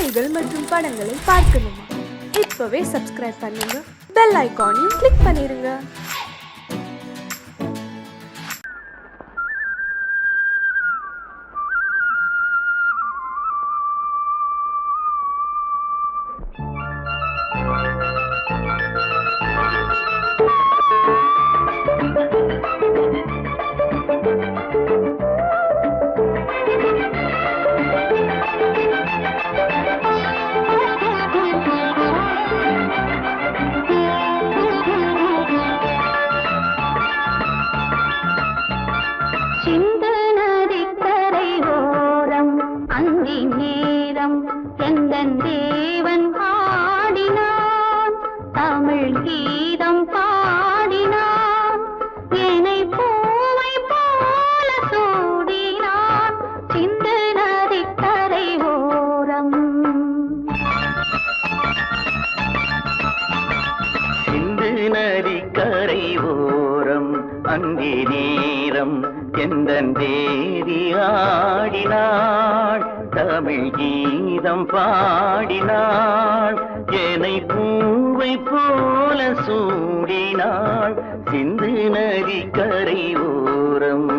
செய்திகள் மற்றும் படங்களை பார்க்கணுமா? இப்பவே சப்ஸ்கிரைப் பண்ணுங்க, பெல் ஐகானையும் கிளிக் பண்ணிருங்க. அந்தி நேரம் எந்தன் தேவி ஆடினாள், தமிழ் கீதம் பாடினாள், என்னை பூவை போல சூடினாள், சிந்து நதி கரை ஓரம்.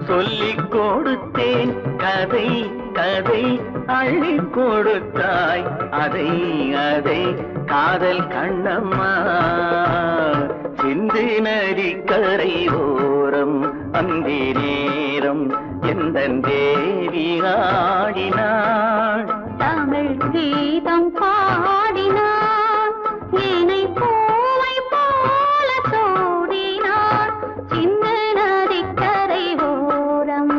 சொல்லிக் கொடுத்தேன் கதை கதை, அள்ளி கொடுத்தாய் அதை அதை, காதல் கண்ணம்மா சிந்து நதி கரை ஓரம். அந்தி நேரம் எந்தன் தேவி ஆடினாள், தமிழ் கீதம் பாடினாள், என்னை பூவை போல சூடினாள், சிந்து நதி கரை ஓரம்.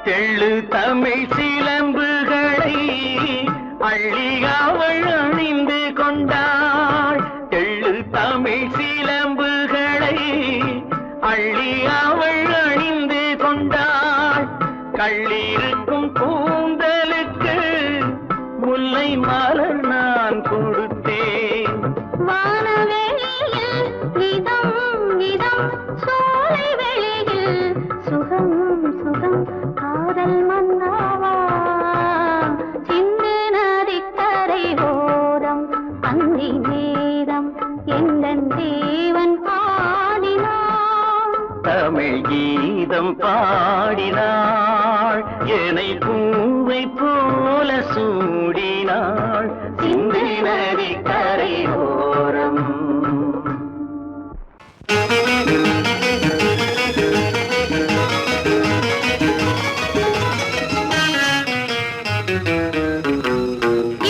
தெள்ளு தமிழ் சிலம்புகளை அள்ளி அவள் அணிந்து கொண்டாள், தெள்ளு தமிழ் சிலம்புகளை அள்ளி அவள் அணிந்து கொண்டாள், கள்ளிருக்கும் கூந்தலுக்கு முல்லை மலர் நான் கொடுத்தேன், வானவெளியில் இதம் இதம், சோலை வெளியில் சுகம் சுகம், காதல் மன்னாவா சிந்து நதி கரை ஓரம். அந்தி நேரம் எந்தன் தேவன் பாடினாள், தமிழ் கீதம் பாடினாள், என்னை பூவை போல சூடினாள், சிந்து நதி கரை ஓரம்.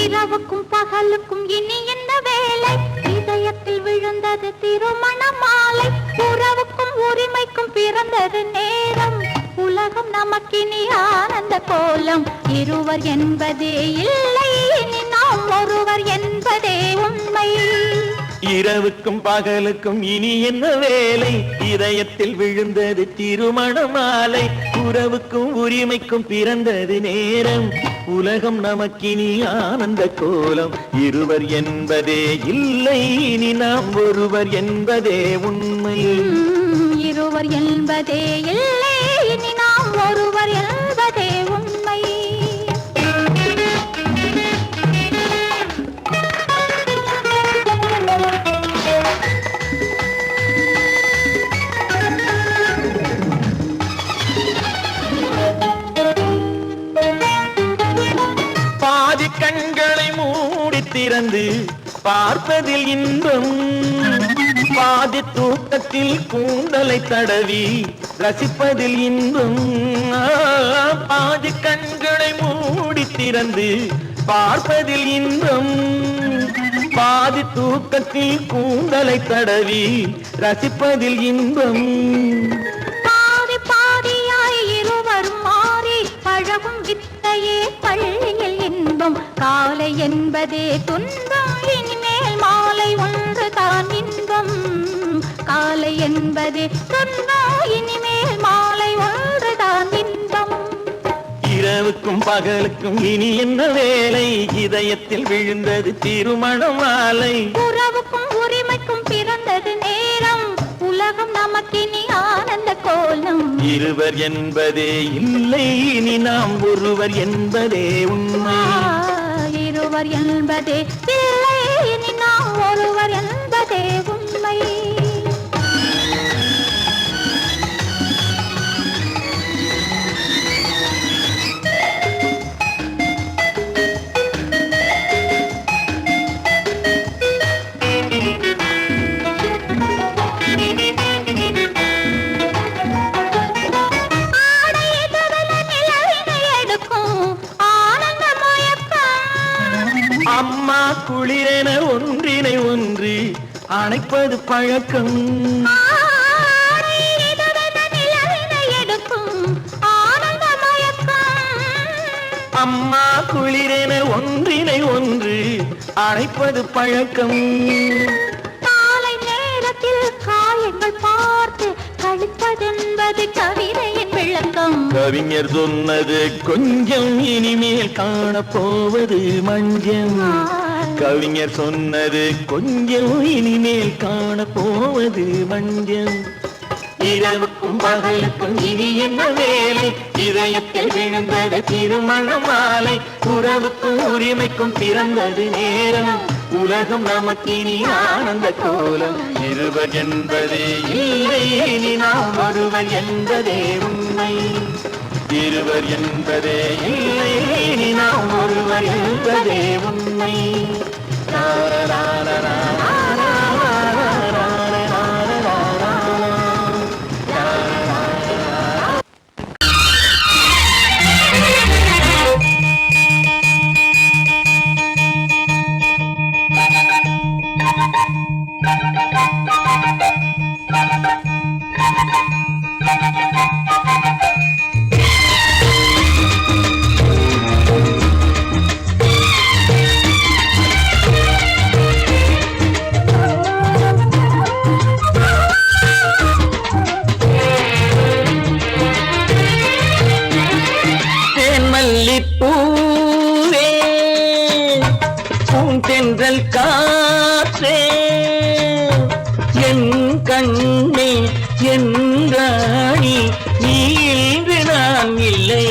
இரவுக்கும் பகலுக்கும் இனி என்ன வேலை, இதயத்தில் விழுந்தது திருமண மாலை, உறவுக்கும் உரிமைக்கும் பிறந்தது நேரம், உலகம் நமக்கினி ஆனந்த கோலம், இருவர் என்பதே இல்லை இனி நாம் ஒருவர் என்பதே உண்மை. இரவுக்கும் பகலுக்கும் இனி என்ன வேலை, இதயத்தில் விழுந்தது திருமண மாலை, உறவுக்கும் உரிமைக்கும் பிறந்தது நேரம், உலகம் நமக்கினி ஆனந்த கோலம், இருவர் என்பதே இல்லை இனி நாம் ஒருவர் என்பதே உண்மை. இருவர் என்பதே இல்லை இனி நாம் ஒருவர் என்பதே உண்மை. திறந்து பார்ப்பதில் இன்பம் பாதி தூக்கத்தில் கூந்தலை தடவி ரசிப்பதில் இன்பம் பாதி கண்களை மூடி திறந்து பார்ப்பதில் இன்பம் பாதி தூக்கத்தில் கூந்தலை தடவி ரசிப்பதில் இன்பம் பாதி பாதியாய் இருவரும் மாறி பழகும் வித்தையே பள்ளியில் இன்பம் காலை என்பதே துன்பம் இனிமேல் மாலை ஒன்று தான் இன்பம் காலை என்பதே துன்பம் இனிமேல் மாலை ஒன்று தான் இன்பம் இரவுக்கும் பகலுக்கும் இனி என்ன வேலை இதயத்தில் விழுந்தது திருமண மாலை உறவுக்கும் உரிமைக்கும் பிறந்தது நேரம் உலகம் நமக்கினி ஆனந்த கோலம் இருவர் என்பதே இல்லை இனி நாம் ஒருவர் என்பதே உண்மை இருவர் என்பதே இல்லை இனி நாம் ஒருவர் என்பதே உண்மை அம்மா குளிரென ஒன்றினை ஒன்று அணைப்பது பழக்கம் அம்மா குளிரென ஒன்றினை ஒன்று அணைப்பது பழக்கம் காலை நேரத்தில் காயங்கள் பார்த்து கழிப்பதென்பது கவிதையின் விளக்கம் கவிஞர் சொன்னது கொஞ்சம் இனிமேல் காணப்போவது மஞ்சம் கவிஞர் சொன்னது கொஞ்சம் இனிமேல் காணப்போவது மஞ்சம் இரவுக்கும் பகலுக்கும் இனி என்ன வேலை இதயத்தில் விழுந்தது திருமண மாலை உறவுக்கும் உரிமைக்கும் பிறந்தது நேரம் உலகம் நமக்கினி ஆனந்த கோலம் இருவர் என்பதே இல்லை இனி நாம் ஒருவர் என்பதே உண்மை இருவர் என்பதே இல்லை இனி நாம் ஒருவர் என்பதே உண்மை பூவே பூந்தென்றல் காற்றே என் கண்ணே என் ராணி நீ இன்று நான் இல்லை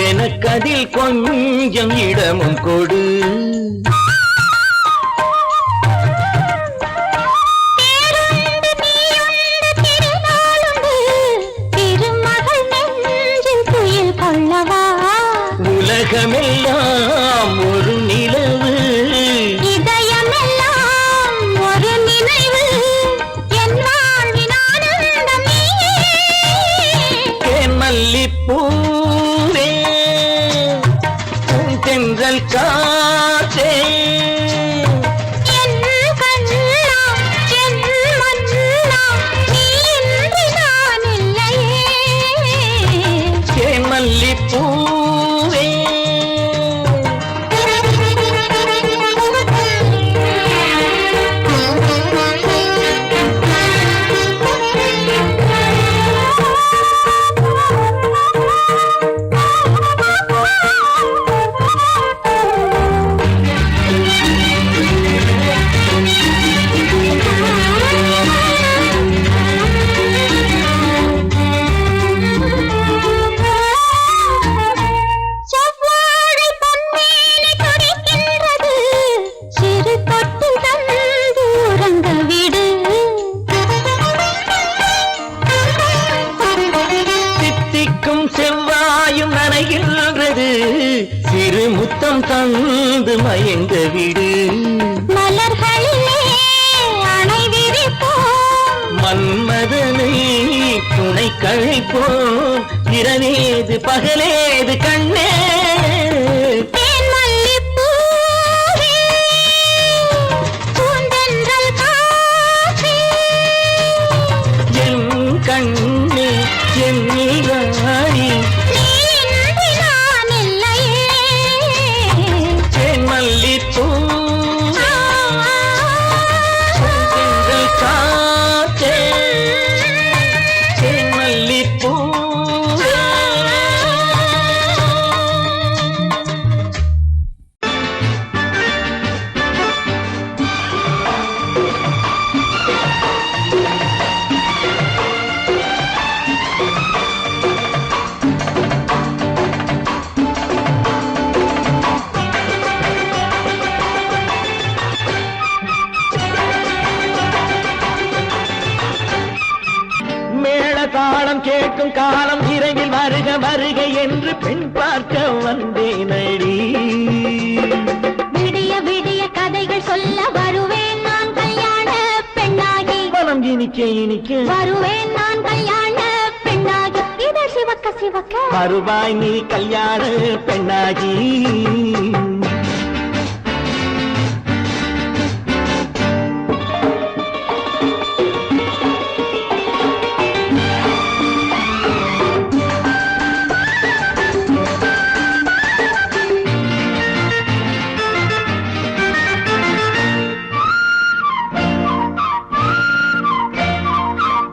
எனக்கதில் கொஞ்சம் இடமும் கொடு உலகமெல்லாம் ஒரு நிலவு இதயமெல்லாம் ஒரு நினைவு என் வாழ்வின் ஆனந்தம் தேன் மல்லிப்பூவே தென்றல் காற்றே என் கண்ணா என் மன்னா நீ இன்றி நான் இல்லையே தேன் மல்லிப்பூ இரு முத்தம் தந்து மயங்க விடு மலர்களிலே அணை விரிப்போம் மன்மதனை துணை கழிப்போம் இரவேது பகலேது கண்ணே தேன் மல்லிப்பூவே பூந்தென்றல் காற்றே என் கண்ணே என் நீராடி நீ இன்றி நான் இல்லையே தேன் மல்லிப்பூ செந்தென்றல் காற்றே தேன் மல்லிப்பூ மேள தாளம் கேட்கும் காலம் விரைவில் வருக வருக என்று பெண் பார்க்க வந்தேனடி விடிய விடிய கதைகள் சொல்ல வருவேன் நான் கல்யாண பெண்ணாகி மனம் இனிக்க இனிக்க வருவேன் நான் கல்யாண பெண்ணாகி இதழ் சிவக்க சிவக்க வருவாய் நீ கல்யாண பெண்ணாகி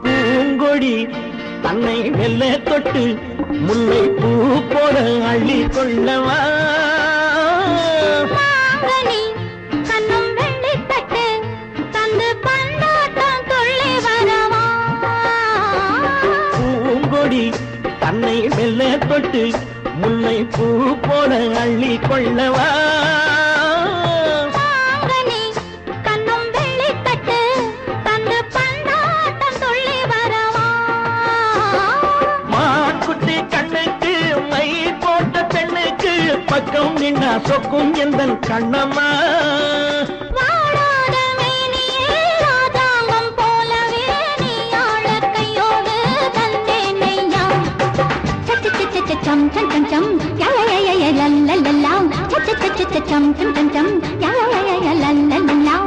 பூங்கொடி தன்னை மெல்ல தொட்டு முல்லை பூ போல அள்ளி கொள்ளவா மாங்கனி கண்ணும் வெள்ளித்தட்டு தந்து பந்தாட்டம் துள்ளி வரவா பூங்கொடி தன்னை மெல்ல தொட்டு முல்லை பூ போல அள்ளி கொள்ளவா மாங்கனி கண்ணும் வெள்ளித்தட்டு தந்து பந்தாட்டம் துள்ளி வரவா மாக்குட்டி கண்ணுக்கு மை போட்ட பெண்ணுக்கு பக்கம் நின்னா சொக்கும் எந்தன் கண்ணம்மா வாழாத மேனியே ராஜாங்கம் போலவே நீ ஆழ கையோடு தந்தேன் நெய்யா சச்ச சச்ச சச்சம் சம் சம் சம் யா யா யா யா லல்லல்லா சச்ச சச்ச சச்சம் சம் சம் சம் யா யா யா யா லல்லல்லா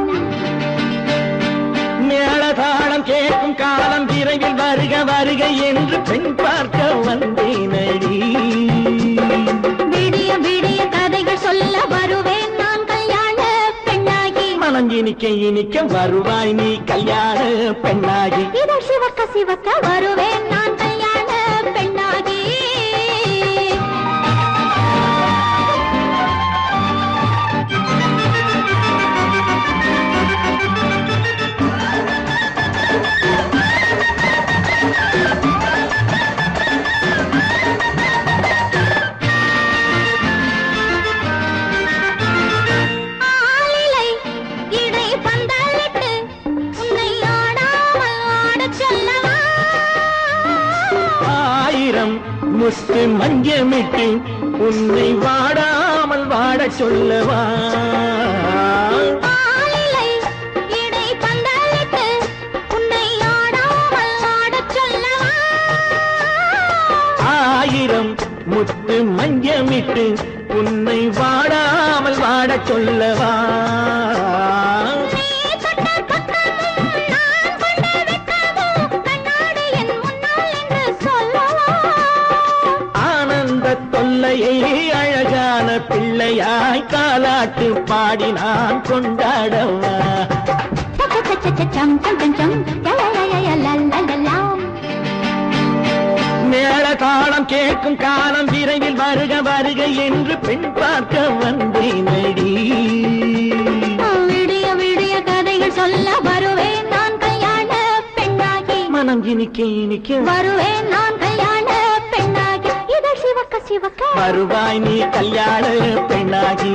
மேளதாளம் கேட்கும் காலம் விரைவில் வருக வருக என்று பெண் பார்க்க வந்தேனடி விடிய விடிய கதைகள் சொல்ல வருவேன் நான் கல்யாண பெண்ணாகி மனம் இனிக்க இனிக்க வருவாய் நீ கல்யாண பெண்ணாகி இதழ் சிவக்க சிவக்க வருவேன் நான் கல்யாண பெண்ணாகி ஆளிலை இடை பந்தலிட்டு உன்னை ஆடாமல் ஆடச் சொல்லவா ஆயிரம் முத்து மஞ்சமிட்டு உன்னை வாடாமல் வாடச் சொல்லவா ஆளிலை இடை பந்தலிட்டு உன்னை ஆடாமல் ஆடச் சொல்லவா ஆயிரம் முத்து மஞ்சமிட்டு உன்னை வாடாமல் வாடச் சொல்லவா நீ தொட்ட பக்கமும் நான் கொண்ட வெட்கமும் கண்ணாடி என் முன்னால் என்று சொல்லவா ஆனந்த தொல்லையை அழகான பிள்ளையாய் காலாட்டு பாடி நான் கொண்டாடவா சம் சம் சம் சம் யா யா யா யா லல்லல்லா மேள தாளம் கேட்கும் காலம் விரைவில் வருக வருக என்று பெண் பார்க்க வந்தேனடி விடிய விடிய கதைகள் சொல்ல வருவேன் நான் கல்யாண பெண்ணாகி மனம் இனிக்க இனிக்க வருவேன் நான் கல்யாண பெண்ணாகி இதழ் சிவக்க சிவக்க வருவாய் நீ கல்யாண பெண்ணாகி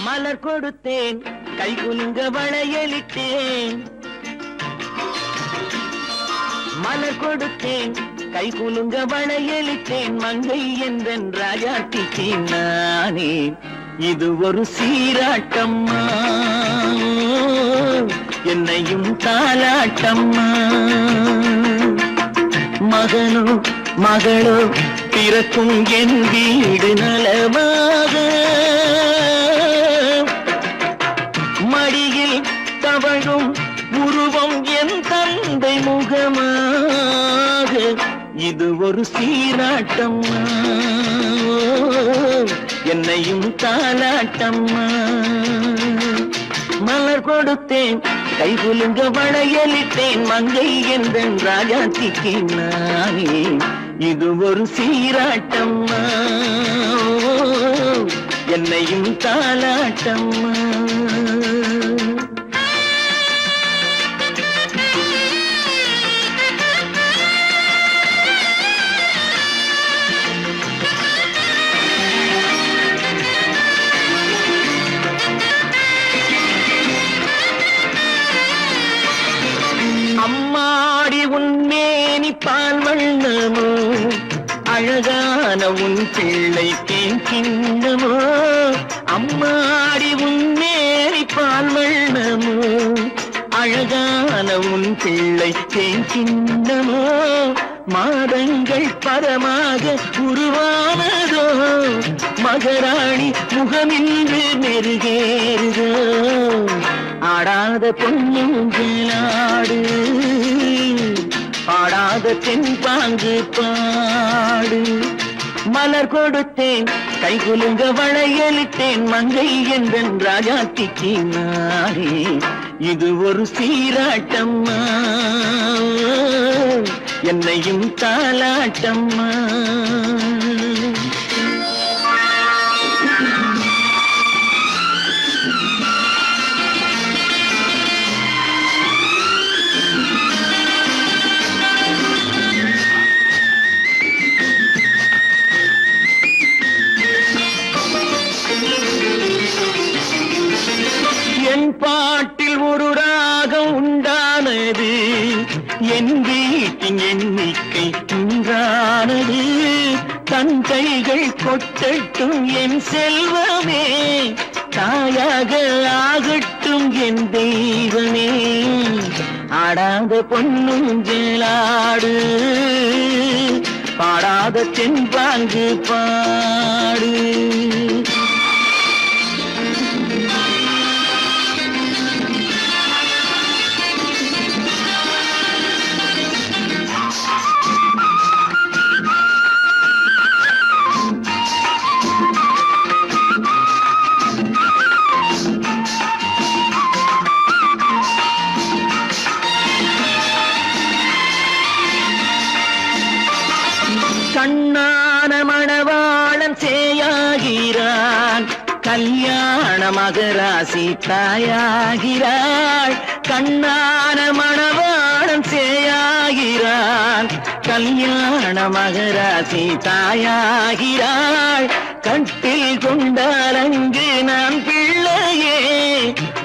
மலர் கொடுத்தேன் கை குலுங்க வளையலிட்டேன் கொடுத்தேன் மலர் கொடுத்தேன் கை குலுங்க வளையலிட்டேன் மங்கை என்றன் ராஜாத்திக்கு நானே இது ஒரு சீராட்டம்மா என்னையும் தாலாட்டம்மா மகனோ மகளோ பிறக்கும் என் வீடு நலமாக மடியில் தவழும் உருவம் என் தந்தை முகமாக இது ஒரு சீராட்டம்மா என்னையும் தாலாட்டம்மா மலர் கொடுத்தேன் கை குலுங்க வளையலிட்டேன் மங்கை என்றன் ராஜாத்திக்கு நானே இது ஒரு சீராட்டம்மா என்னையும் தாலாட்டம்மா அம்மாடி உன்மேனி பால் வண்ணமோ அழகான உன் பிள்ளை தேன் கிண்ணமோ அம்மாடி உன்மேனி பால் வண்ணமோ அழகான உன் பிள்ளை தேன் கிண்ணமோ மாதங்கள் பரமாக உருவானதோ மகராணி முகமின்று மெருகேறுதோ ஆடாத பொன்னுங்களாடு பாடாத தென்பாங்கு பாடு மலர் கொடுத்தேன் கை குலுங்க வளையலிட்டேன் மங்கை என்றன் ராஜாத்திக்கு நானே இது ஒரு சீராட்டம்மா என்னையும் தாலாட்டம்மா என் பாட்டில் ஒரு ராகம் உண்டானது என் வீட்டின் எண்ணிக்கை உண்டானது தன் கைகள் கொட்டட்டும் என் செல்வமே தாயாக ஆகட்டும் என் தெய்வமே ஆடாத பொன்னுங்களாடு பாடாத தென்பாங்கு பாடு கண்ணான மணவாளன் சேயாகிறான் கல்யாண மகராசி தாயாகிறாள் கண்ணான மணவாளன் சேயாகிறான் கல்யாண மகராசி தாயாகிறாள் கட்டில் கொண்டால் அங்கு நான் பிள்ளையே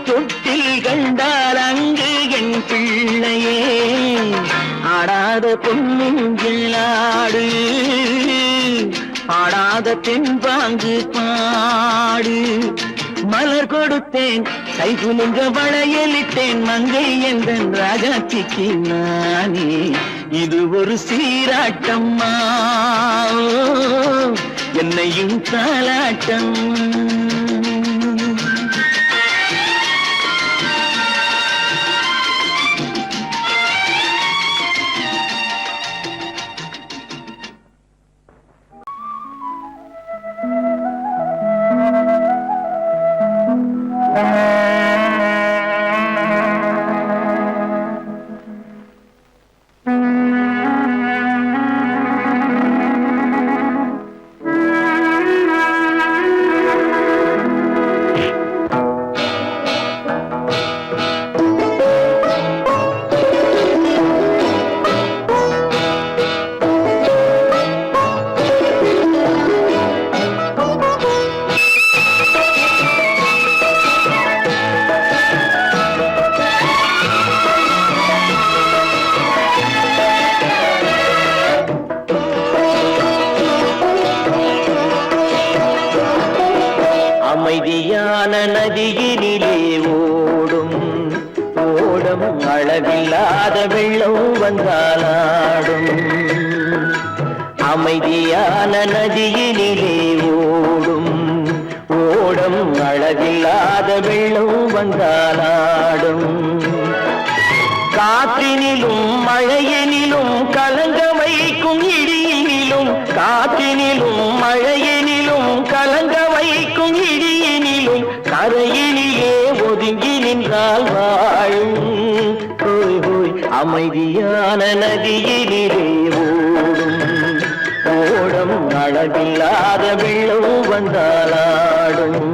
தொட்டில் கண்டால் அங்கு என் பிள்ளையே ஆடாத பொன்னுங்களாடு ஆடாத தென்பாங்கு பாடு மலர் கொடுத்தேன் கை குலுங்க வளையலிட்டேன் மங்கை என்றன் ராஜாத்திக்கு நானே இது ஒரு சீராட்டம்மா என்னையும் தாலாட்டம் ஓடம் அளவில்லாத வெள்ளம் வந்தாலாடும் அமைதியான நதியினிலே ஓடும் ஓடம் அளவில்லாத வெள்ளம் வந்தாலாடும் காற்றினிலும் மழையினிலும் கலங்க வைக்கும் இடியினிலும் காற்றினிலும் மழையினிலும் கலங்க வைக்கும் இடியினிலும் கரையினிலே ஒதுங்கி நின்றால் வாழும் ஹோய் ஹோய் அமைதியான நதியினிலே ஓடும் ஓடம் அளவில்லாத வெள்ளம் வந்தாலாடும்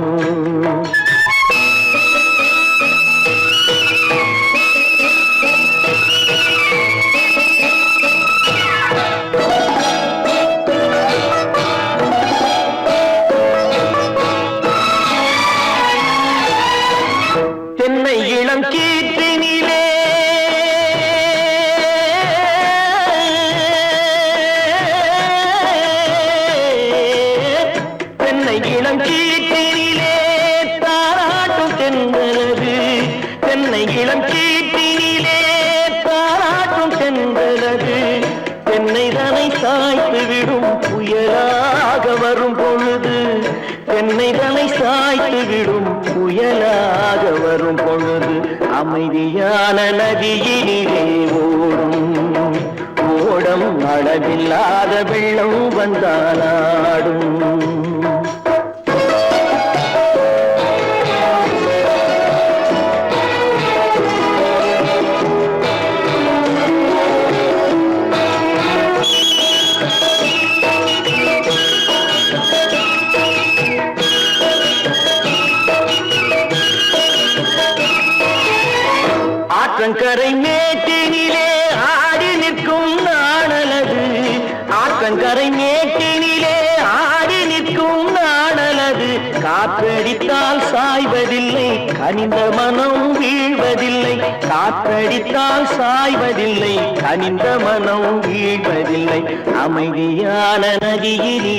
தென்னை இளம் கீற்றினிலே தென்னை இளம் கீற்றினிலே தாராட்டும் தென்றலது தென்னை இளம் கீற்றினிலே தாராட்டும் தென்றலது தென்னை தனை சாய்த்து விடும் புயலாக வரும் பொழுது தென்னை தனை சாய்த்து விடும் புயலாக வரும் பொழுது அமைதியான நதியினிலே ஓடும் ஓடம் அளவில்லாத வெள்ளம் வந்தாலாடும் ஆற்றங்கரை மேட்டினிலே ஆடி நிற்கும் நாணலது ஆற்றங்கரை மேட்டினிலே ஆடி நிற்கும் நாணலது காற்றடித்தால் சாய்வதில்லை கனிந்த மனம் வீழ்வதில்லை காற்றடித்தால் சாய்வதில்லை கனிந்த மனம் வீழ்வதில்லை அமைதியான நதியினிலே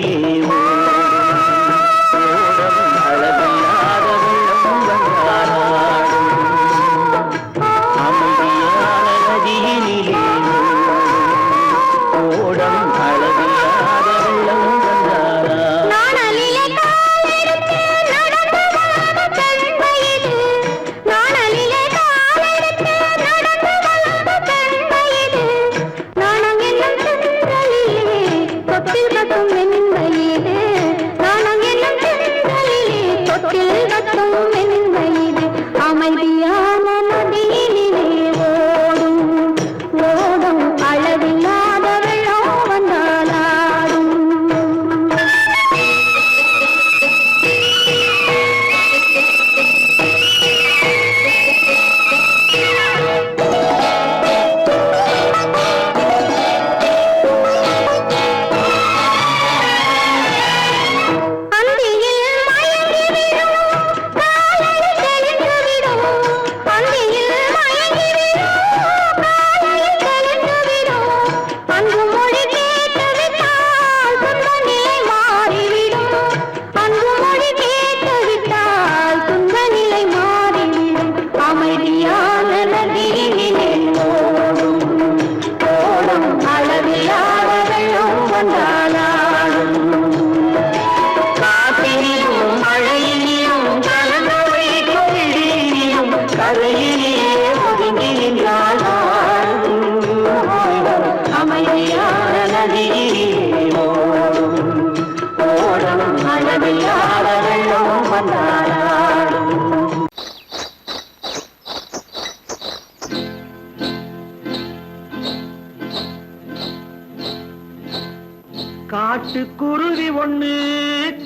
காட்டுக்குருவி ஒண்ணு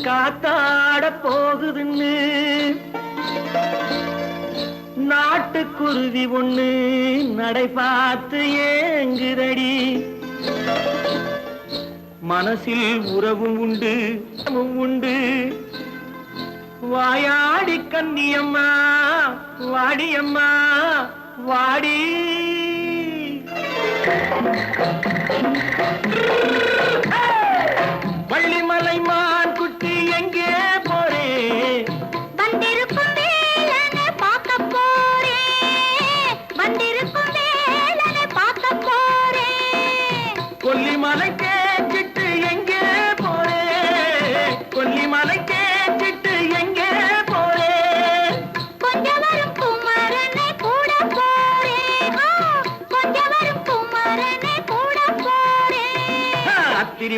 காத்தாட போகுதுன்னு நாட்டுக்குருவி ஒண்ணு நடை பார்த்து ஏங்குதடி மனசில் உறவும் உண்டு உண்டு வாயாடி கன்னியம்மா வாடியம்மா வாடி வள்ளிமலை மான் குட்டி எங்கே போறே வந்திருக்கும் வேலனை பார்க்க போறே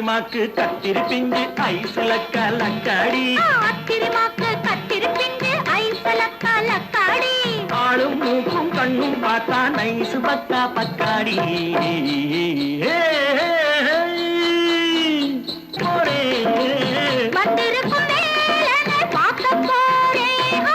அத்திரிமாக்கு கத்திரி பிஞ்சு ஐசுல கலக்காடி அத்திரிமாக்கு கத்திரி பிஞ்சு ஐசுல கலக்காடி ஆளும் மூக்கும் கண்ணும் பார்த்தா நைசு பக்கா பக்காடி வந்திருக்கும் மேலனை பார்க்க போறேன்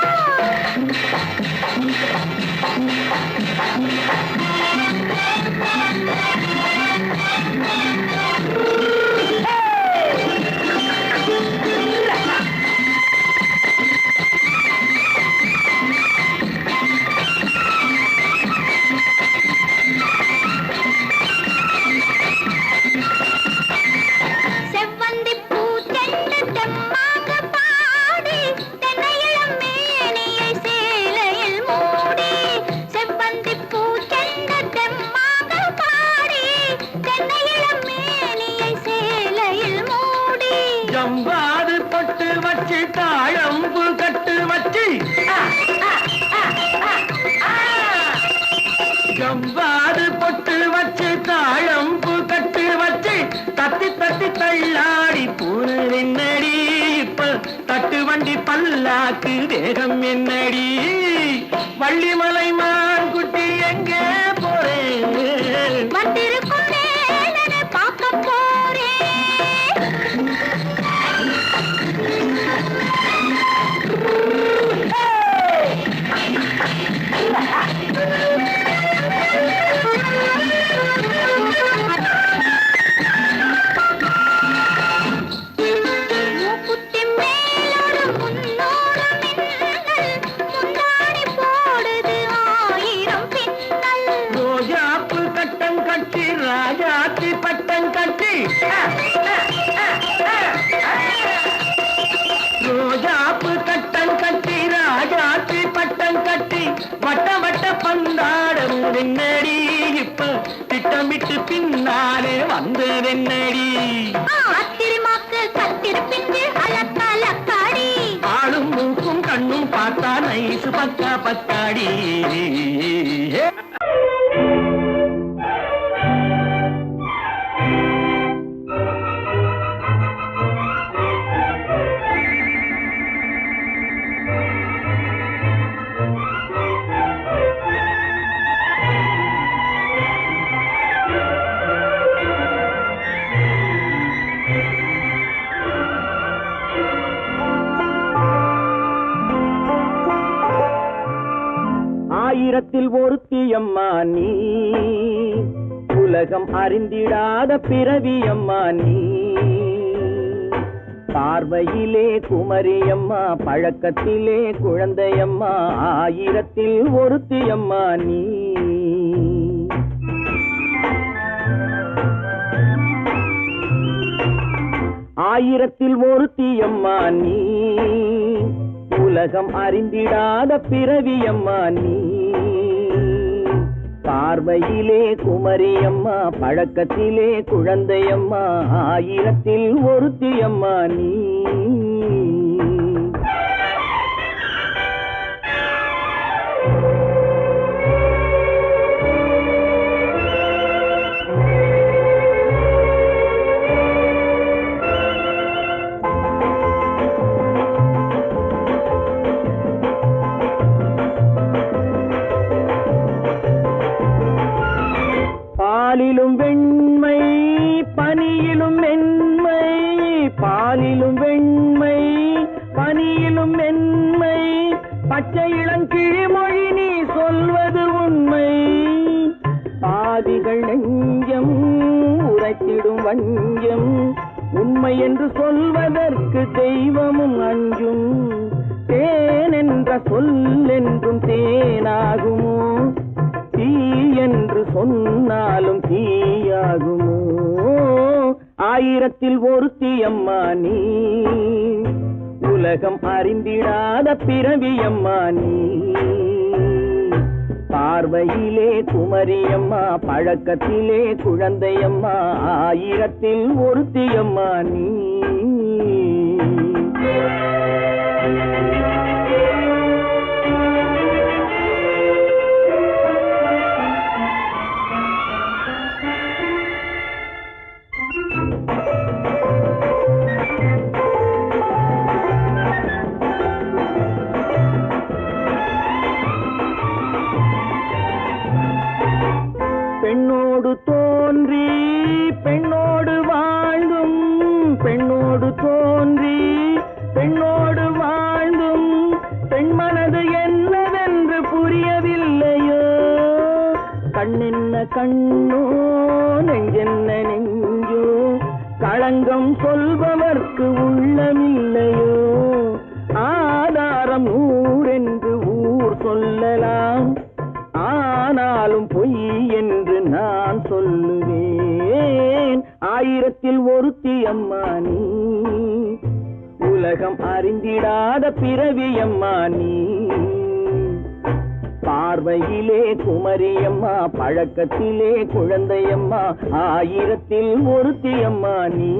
ஜம்பாது பட்டு வச்சு தாழம்பு கட்டு வச்சு ஜம்பாது பொட்டு வச்சு தாழம்பு கட்டு வச்சு தத்தி தத்தி தள்ளாடி பூரு என்னடி இப்ப தட்டு வண்டி பல்லாக்கு தேகம் என்னடி வள்ளிமலை மான் குட்டி எங்கே போறேன் வந்திருக்கும் மேலனை பார்க்க போறேன் ராஜாத்தி பட்டம் கட்டி ரோஜாப்பு கட்டம் கட்டி ராஜாத்தி பட்டம் கட்டி வட்ட வட்ட பந்தாடம் என்னடி இப்ப திட்டமிட்டு பின்னாலே வந்து என்னடி அத்திரிமாக்கு கத்திரி பிஞ்சு அலக்காடி ஆளும் மூக்கும் கண்ணும் பார்த்தா நைசு பக்கா பக்காடி ஆயிரத்தில் ஒருத்தியம்மா நீ உலகம் அறிந்திடாத பிறவியம்மா நீ பார்வையிலே குமரியம்மா பழக்கத்திலே குழந்தையம்மா ஆயிரத்தில் ஒருத்தியம்மா நீ ஆயிரத்தில் ஒருத்தியம்மா நீ உலகம் அறிந்திடாத பிறவியம்மா நீ பார்வையிலே குமரியம்மா பழக்கத்திலே குழந்தையம்மா ஆயிரத்தில் ஒருத்தியம்மா நீ பாலிலும் வெண்மை பனியிலும் மென்மை பாலிலும் வெண்மை பனியிலும் மென்மை பச்சை இளங்கிழிமொழி நீ சொல்வது உண்மை பாதிகள் நெஞ்சம் உரைத்திடும் வஞ்சம் உண்மை என்று சொல்வதற்கு தெய்வமும் அஞ்சும் தேன் என்ற சொல் என்றும் தேனாகுமோ தீ என்று சொன்னாலும் தீயாகுமோ ஆயிரத்தில் ஒருத்தியம்மா நீ உலகம் அறிந்திடாத பிறவியம்மா நீ பார்வையிலே குமரியம்மா பழக்கத்திலே குழந்தையம்மா ஆயிரத்தில் ஒருத்தியம்மா நீ பெண்ணோடு தோன்றி பெண்ணோடு வாழ்ந்தும் பெண்ணோடு தோன்றி பெண்ணோடு வாழ்ந்தும் பெண் மனது என்னவென்று புரியவில்லையோ கண்ணென்ன கண்ணோ நெஞ்சென்ன நெஞ்சோ களங்கம் சொல்பவர்க்கு உள்ளமில்லையோ ஆதாரம் ஊரென்று ஊர் சொல்லலாம் ஆனாலும் பொய் என்று நான் சொல்லுவேன் ஆயிரத்தில் ஒருத்தி அம்மா நீ உலகம் அறிந்திடாத பிறவி அம்மா நீ பார்வையிலே குமரியம்மா பழக்கத்திலே குழந்தையம்மா ஆயிரத்தில் ஒருத்தி அம்மா நீ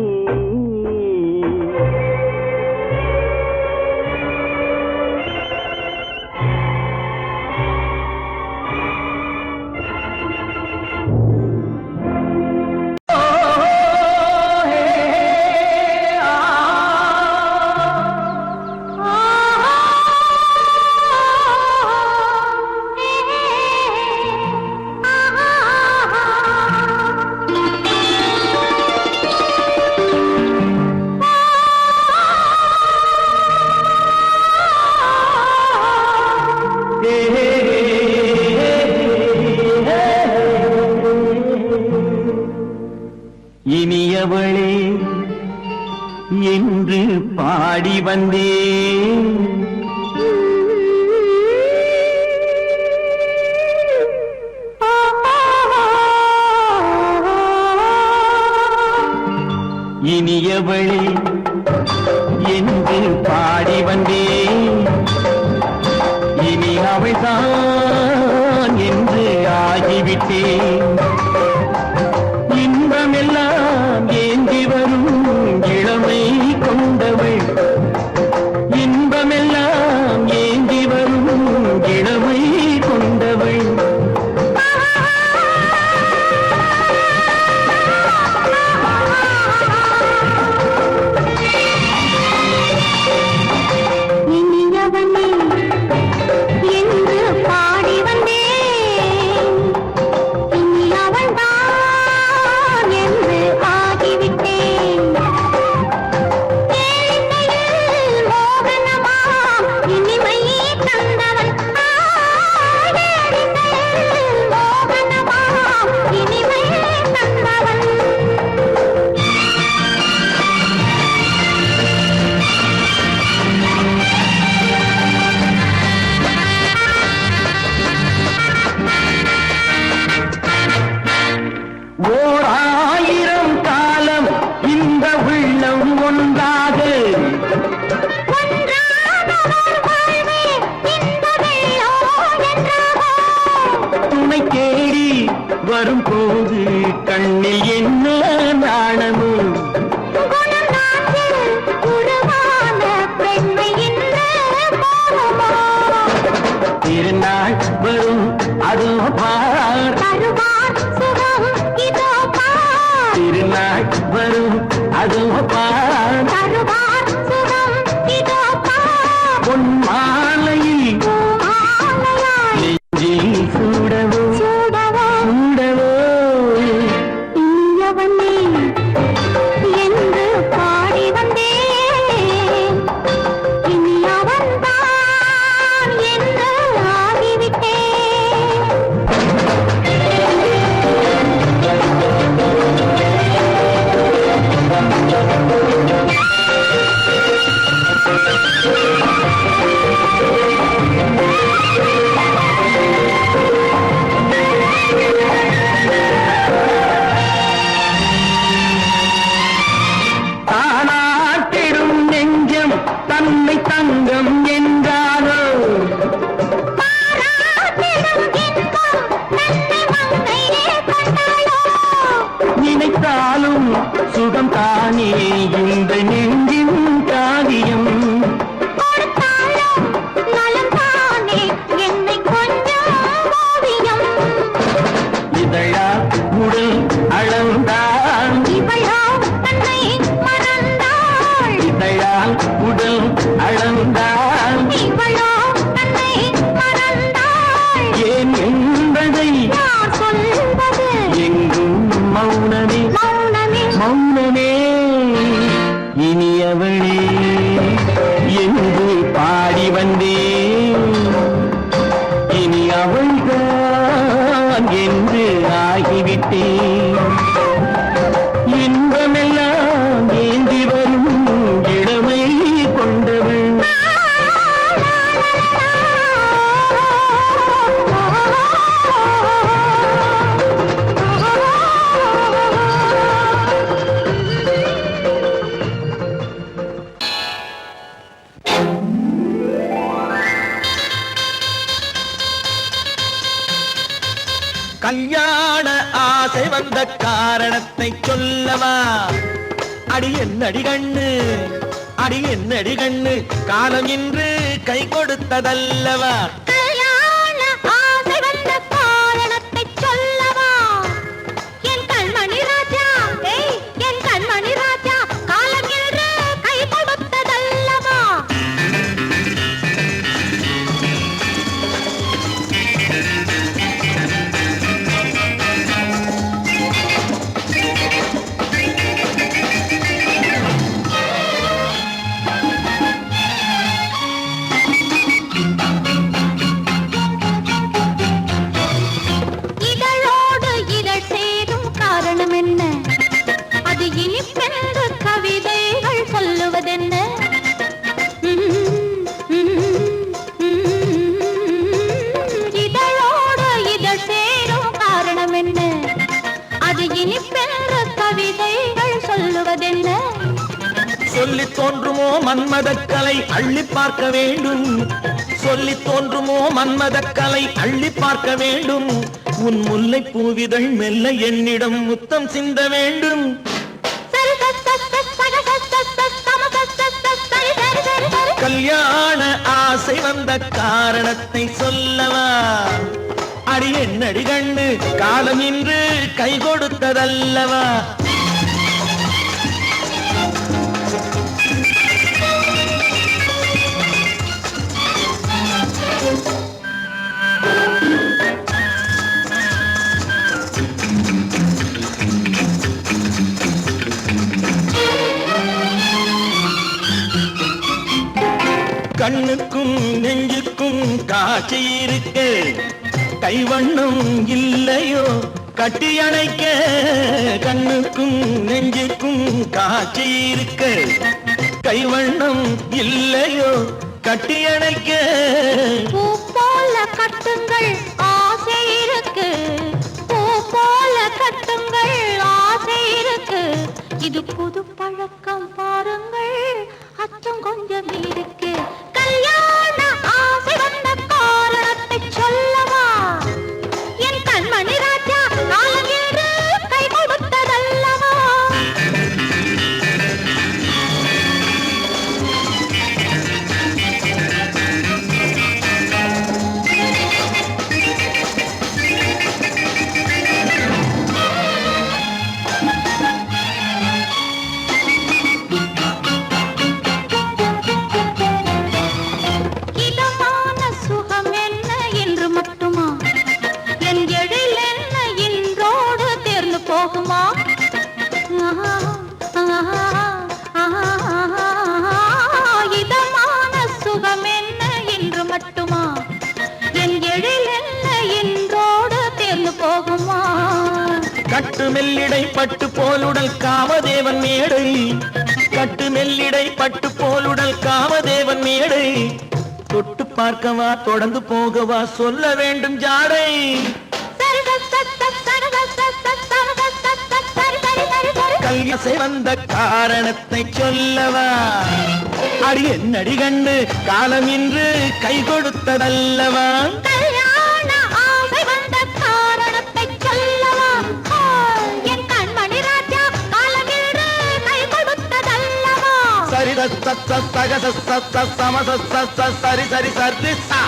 இனியவளே என்று பாடி வந்தேன் இனியவளே என்று பாடி வந்தேன் இனி அவள்தான் என்று ஆகிவிட்டேன் இன்பமெல்லாம் ஏந்தி வரும் இளமை கொண்டவள் இன்பமெல்லாம் ஏந்தி வரும் இளமை கொண்டவள் இனியவனே என்று பாடி வந்தேன் இனி அவள்தான் என்று ஆகிவிட்டேன் கேளிக்கையில் மோகனமாம் இனிமை தந்தவன் கேளிக்கையில் மோகனமாம் இனிமை தந்தவன் ஓர் ஆயிரம் காலம் இந்த உள்ளம் ஒன்றாக துணை தேடி வரும்போது கண்ணில் என்ன நாணமும் திருநாள் வரும் அதோ பார் திருநாள் வரும் அதோ பார் பொன் மாலையில் நெஞ்சில் சூடவோ சூடவோ என்று பாடி வந்தேன் இனி அவன்தான் என்று ஆகிவிட்டேன் தானாட்டிடும் நெஞ்சம் தன்னை தங்கம் என்றாரோ நினைத்தாலும் சுகம் தானே இந்த நெஞ்சின் காரியம் இதழா உடல் அளந்தால் இதழால் உடல் அளந்தால் ஏன் என்பதை என்று ஆகிவிட்டேன். இன்பமெல்லாம் ஏந்தி வரும் இளமை கொண்டவள். கல்யாண ஆசை வந்த காரணத்தை சொல்லவா? அடி என்னடி கண்ணு, அடி என்னடி கண்ணு, காலம் இன்று கை கொடுத்ததல்லவா? கல்யாண ஆசை வந்த காரணத்தை சொல்லவா? என் கண்மணி ராஜா, என் கண்மணி ராஜா, காலம் இன்று கை கொடுத்ததல்லவா? சொல்லித் தோன்றுமோ மன்மதக்கலை அள்ளி பார்க்க வேண்டும். சொல்லித் தோன்றுமோ மன்மதக்கலை அள்ளி பார்க்க வேண்டும். உன் முல்லை பூவிதழ் மெல்ல என்னிடம் முத்தம் சிந்த வேண்டும். கல்யாண ஆசை வந்த காரணத்தை சொல்லவா? அடி என்னடி கண்ணு, காலம் இன்று கை கொடுத்ததல்லவா? கண்ணுக்கும் நெஞ்சுக்கும் காட்சி இருக்க, கைவண்ணம் இல்லையோ கட்டி அணைக்க? கண்ணுக்கும் நெஞ்சுக்கும் காட்சி இருக்க, கைவண்ணம் இல்லையோ கட்டி அணைக்க? பூ போல கட்டுங்கள் ஆசை இருக்கு, பூ போல கட்டுங்கள் ஆசை இருக்கு. இது புது பழக்கம் பாருங்கள், அச்சம் கொஞ்சம் இருக்கு. கல்யாண ஆசை வந்த காரணத்தை சொல்லவா? என் கண்மணி ராஜா, காலம் என்று கை கொடுத்ததல்லவா? இதமான சுகம் என்ன என்று மட்டுமா? என் எழில் என்ன என்றோடு தேர்ந்து போகுமா? கட்டு மெல்லிடை பட்டு போலுடல் காமதேவன் மேடை, கட்டு மெல்லிடை பட்டு போலுடல் காமதேவன் மேடை. தொட்டு பார்க்கவா தொடர்ந்து போகவா சொல்ல வேண்டும் ஜாடை. கல்யாசை வந்த காரணத்தை சொல்லவா? அடி என்னடி கண்டு, காலம் இன்று கை கொடுத்ததல்லவா? கல்யாண ஆசை வந்த காரணத்தை சொல்லவா? என் கண்மணி ராஜா, காலம் இன்று கை கொடுத்ததல்லவா? சரி சக சம சரி சரி சரி சா.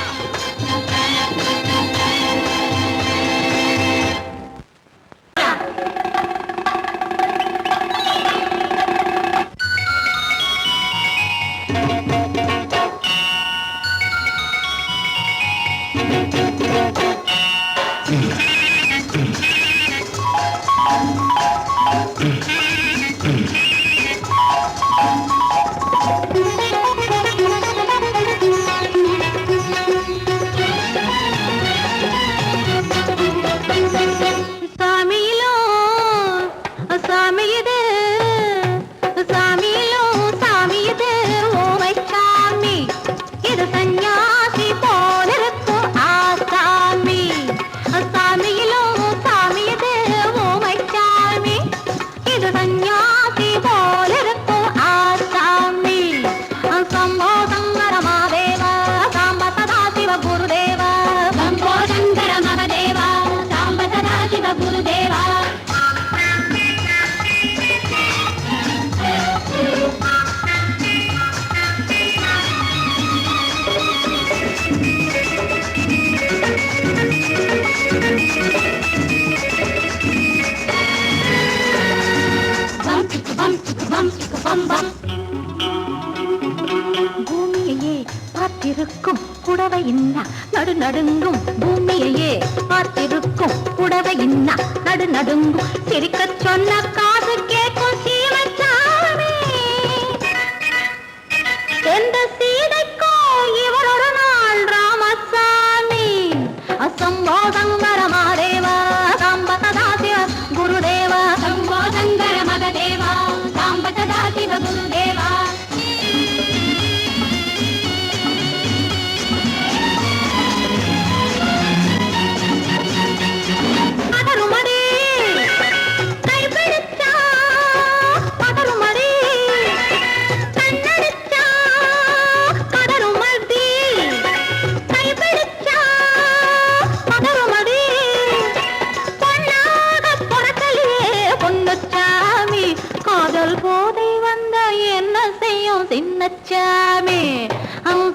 புடவை இன்னா நடு நடுங்கும் பூமியையே பார்த்திருக்கும் புடவை இன்னா நடு நடுங்கும் சிரிக்க சொன்ன காது கேட்கும் சீமச்சாமி எந்த சீதைக்கோ இவர் ஒரு நாள் ராமசாமி அசம்போ சங்கர மகாதேவா சாம்ப சதா சிவ குருதேவா சம்போ சங்கர மகதேவா சாம்ப சதா சிவ குருதேவா சின்னச்சாமி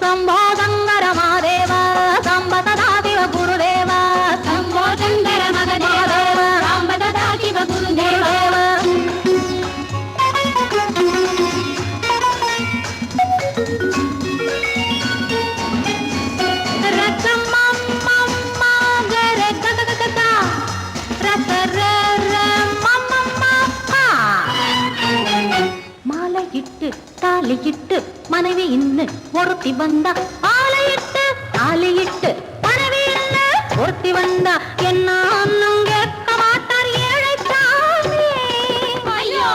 சம்போ சங்கர மகாதேவா சாம்ப சதா சிவ குருதேவா சம்போ சங்கர மகதேவா சாம்ப சதா சிவ குருதேவா தாலியிட்டு மனைவி இன்னு ஒருத்தி வந்தா ஆலையிட்டு தாலியிட்டு மனைவி இன்னு ஒருத்தி வந்தா என்ன அண்ணன் கேட்க மாட்டார் ஏழை சாமி ஐயோ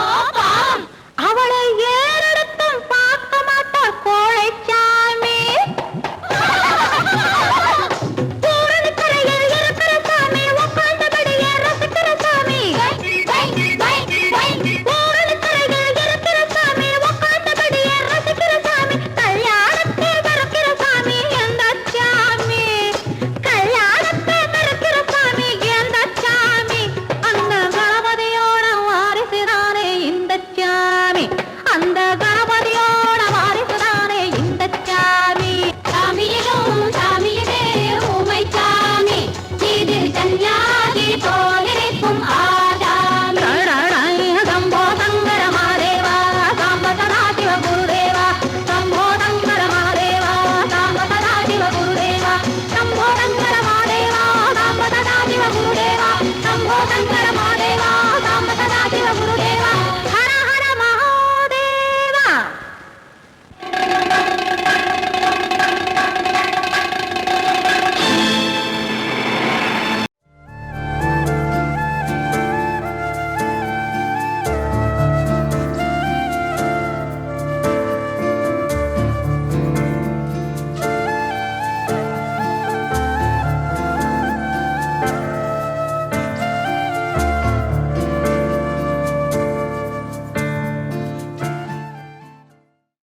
அவளை ஏறெடுத்தும் பார்க்க மாட்டார் கோழை சாமி பூரணிக்கரையில் இருக்கிற சாமி உட்கார்ந்தபடியே ரசிக்கிற சாமி Shambho Shankara